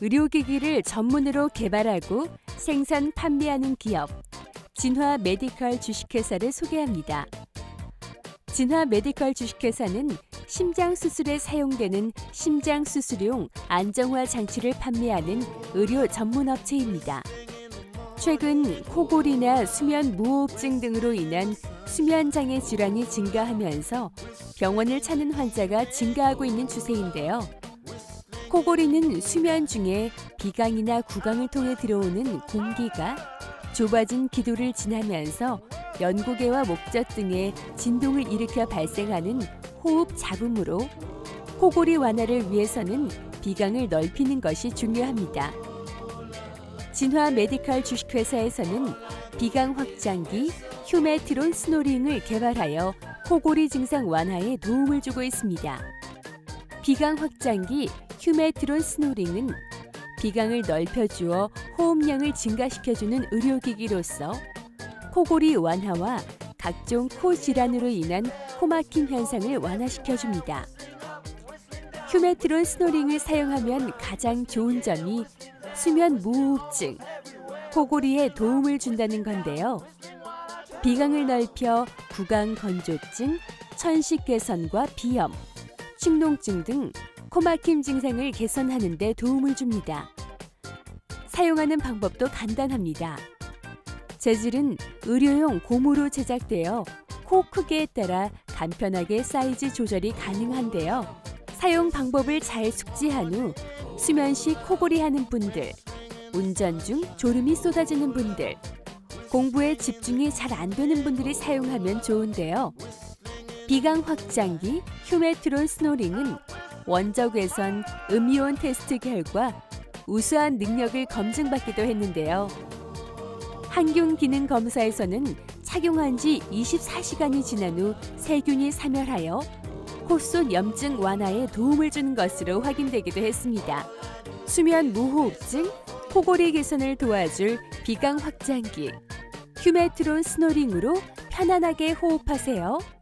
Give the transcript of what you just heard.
의료기기를 전문으로 개발하고 생산, 판매하는 기업 진화 메디컬 주식회사를 소개합니다. 진화 메디컬 주식회사는 심장 수술에 사용되는 심장 수술용 안정화 장치를 판매하는 의료 전문 업체입니다. 최근 코골이나 수면 무호흡증 등으로 인한 수면장애 질환이 증가하면서 병원을 찾는 환자가 증가하고 있는 추세인데요. 코골이는 수면 중에 비강이나 구강을 통해 들어오는 공기가 좁아진 기도를 지나면서 연고개와 목젖 등의 진동을 일으켜 발생하는 호흡 잡음으로 코골이 완화를 위해서는 비강을 넓히는 것이 중요합니다. 진화 메디컬 주식회사에서는 비강 확장기 휴메트론 스노링을 개발하여 코골이 증상 완화에 도움을 주고 있습니다. 비강 확장기 휴메트론 스노링은 비강을 넓혀주어 호흡량을 증가시켜주는 의료기기로서 코골이 완화와 각종 코 질환으로 인한 코막힘 현상을 완화시켜줍니다. 휴메트론 스노링을 사용하면 가장 좋은 점이 수면 무호흡증, 코골이에 도움을 준다는 건데요. 비강을 넓혀 구강 건조증, 천식 개선과 비염, 축농증 등 코막힘 증상을 개선하는 데 도움을 줍니다. 사용하는 방법도 간단합니다. 재질은 의료용 고무로 제작되어 코 크기에 따라 간편하게 사이즈 조절이 가능한데요. 사용 방법을 잘 숙지한 후 수면 시 코골이 하는 분들, 운전 중 졸음이 쏟아지는 분들, 공부에 집중이 잘 안 되는 분들이 사용하면 좋은데요. 비강 확장기 휴메트론 스노링은 원적외선 음이온 테스트 결과 우수한 능력을 검증받기도 했는데요. 항균 기능 검사에서는 착용한 지 24시간이 지난 후 세균이 사멸하여 콧속 염증 완화에 도움을 주는 것으로 확인되기도 했습니다. 수면 무호흡증, 코골이 개선을 도와줄 비강 확장기 휴메트론 스노링으로 편안하게 호흡하세요.